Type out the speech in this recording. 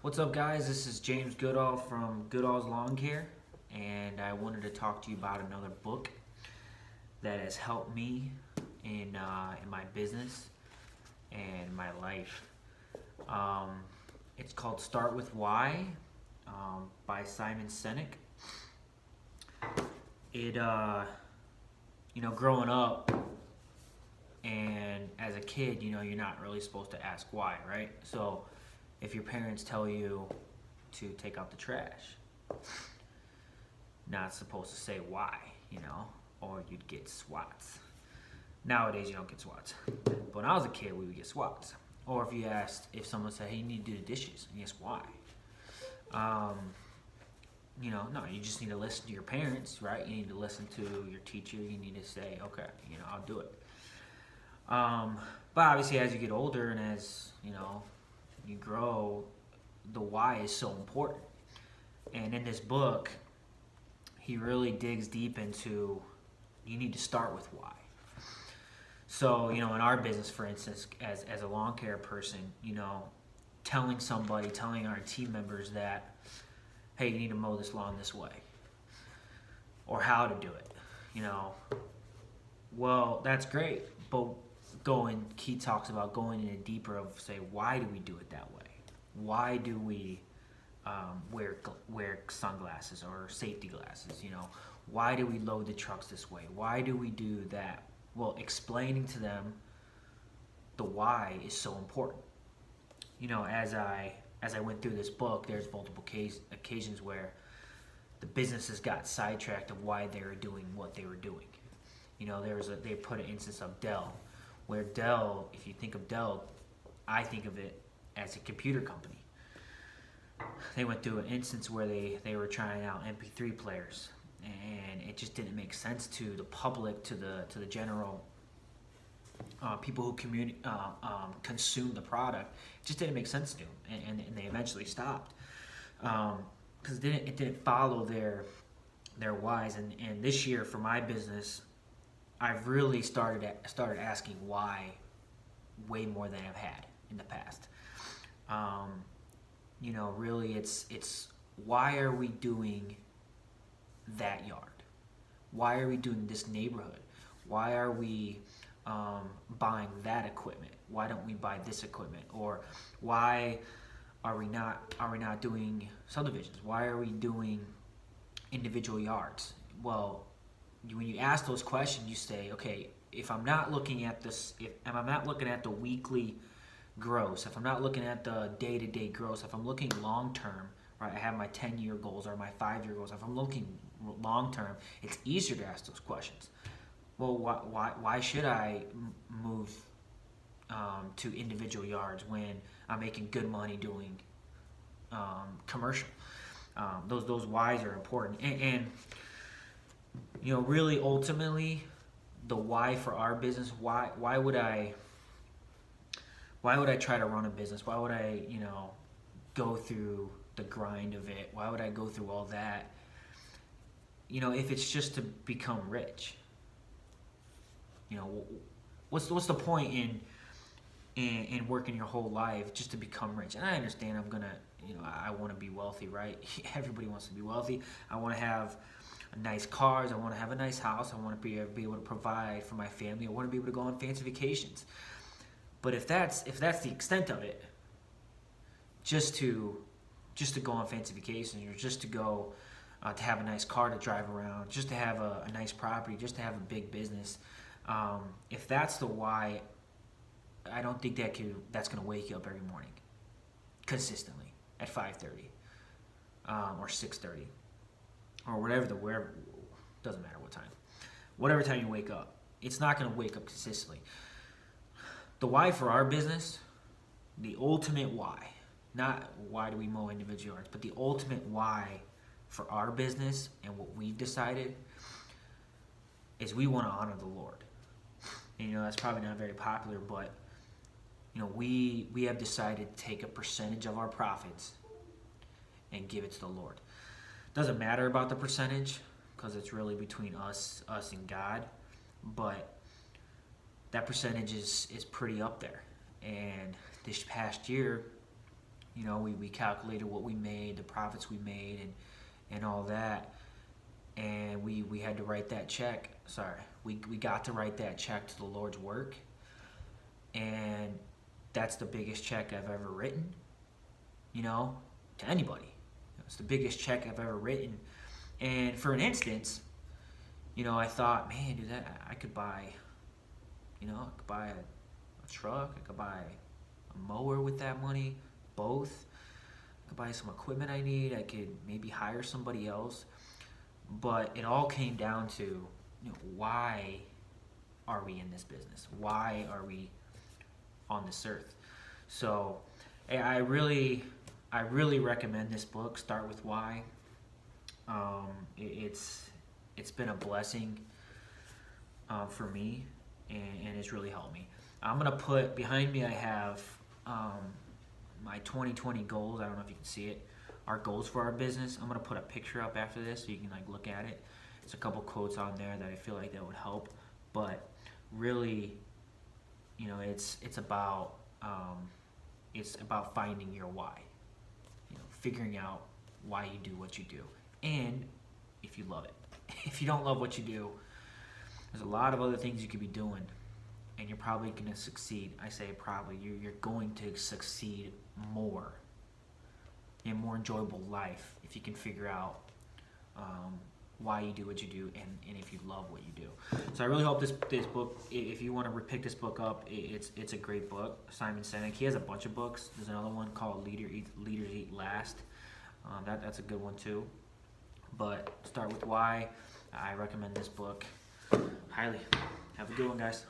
What's up, guys? This is James Goodall from Goodall's Lawn Care, and I wanted to talk to you about another book that has helped me in my business and my life. It's called Start with Why by Simon Sinek. Growing up and as a kid, you're not really supposed to ask why, right? So if your parents tell you to take out the trash, not supposed to say why, or you'd get swats. Nowadays, you don't get swats. But when I was a kid, we would get swats. Or if someone said, hey, you need to do the dishes, and you ask why. No, you just need to listen to your parents, right? You need to listen to your teacher. You need to say, okay, I'll do it. But obviously, as you get older and as, you grow, the why is so important. And in this book, he really digs deep into you need to start with why. So, in our business, for instance, as a lawn care person, telling our team members that, hey, you need to mow this lawn this way, or how to do it, well, that's great, but he talks about going in a deeper of, say, why do we do it that way? Why do we wear sunglasses or safety glasses? Why do we load the trucks this way? Why do we do that? Well, explaining to them the why is so important. As I went through this book, there's multiple occasions where the businesses got sidetracked of why they were doing what they were doing. They put an instance of Dell, where Dell, if you think of Dell, I think of it as a computer company. They went through an instance where they were trying out MP3 players, and it just didn't make sense to the public, to the general people who consume the product. It just didn't make sense to them, and they eventually stopped because it didn't follow their whys. And this year for my business, I've really started asking why way more than I've had in the past. Really, it's why are we doing that yard? Why are we doing this neighborhood? Why are we buying that equipment? Why don't we buy this equipment? Or why are we not doing subdivisions? Why are we doing individual yards? Well, when you ask those questions, you say, okay, if I'm not looking at this, if I'm not looking at the weekly gross, if I'm not looking at the day-to-day gross, if I'm looking long-term, right, I have my 10-year goals or my 5-year goals, if I'm looking long-term, it's easier to ask those questions. Well, why should I move to individual yards when I'm making good money doing commercial? Those whys are important. And really ultimately, the why for our business, why would I try to run a business? Why would I, go through the grind of it? Why would I go through all that? If it's just to become rich, what's the point in working your whole life just to become rich? And I understand I want to be wealthy, right? Everybody wants to be wealthy. I want to have nice cars. I want to have a nice house. I want to be able to provide for my family. I want to be able to go on fancy vacations. But if that's the extent of it, just to go on fancy vacations, or just to go to have a nice car to drive around, just to have a nice property, just to have a big business, if that's the why, I don't think that's going to wake you up every morning consistently at 5:30 or 6:30 or wherever, doesn't matter what time, whatever time you wake up, it's not going to wake up consistently. The why for our business, the ultimate why, not why do we mow individual yards, but the ultimate why for our business and what we've decided is we want to honor the Lord. And that's probably not very popular, but we have decided to take a percentage of our profits and give it to the Lord. Doesn't matter about the percentage because it's really between us and God, but that percentage is pretty up there. And this past year, You know, we calculated what we made, the profits we made, and all that. And we had to write that check. Sorry, we got to write that check to the Lord's work. And that's the biggest check I've ever written, you know, to anybody. It's the biggest check I've ever written. And for an instance, you know, I thought, man, dude, I could buy, you know, I could buy a truck, I could buy a mower with that money, both. I could buy some equipment I need, I could maybe hire somebody else. But it all came down to, you know, why are we in this business? Why are we on this earth? So I really recommend this book, Start With Why. It's been a blessing for me, and it's really helped me. I'm gonna put behind me, I have my 2020 goals. I don't know if you can see it, our goals for our business. I'm gonna put a picture up after this so you can like look at it. There's a couple quotes on there that I feel like that would help, but really, you know, it's about finding your why, you know, figuring out why you do what you do, and if you love it. If you don't love what you do, there's a lot of other things you could be doing, and you're probably going to succeed. I say probably. You're going to succeed more in a more enjoyable life if you can figure out why you do what you do, and if you love what you do. So I really hope this book, if you want to pick this book up, it's a great book. Simon Sinek, he has a bunch of books. There's another one called Leaders Eat Last. That's a good one too. But Start With Why. I recommend this book highly. Have a good one, guys.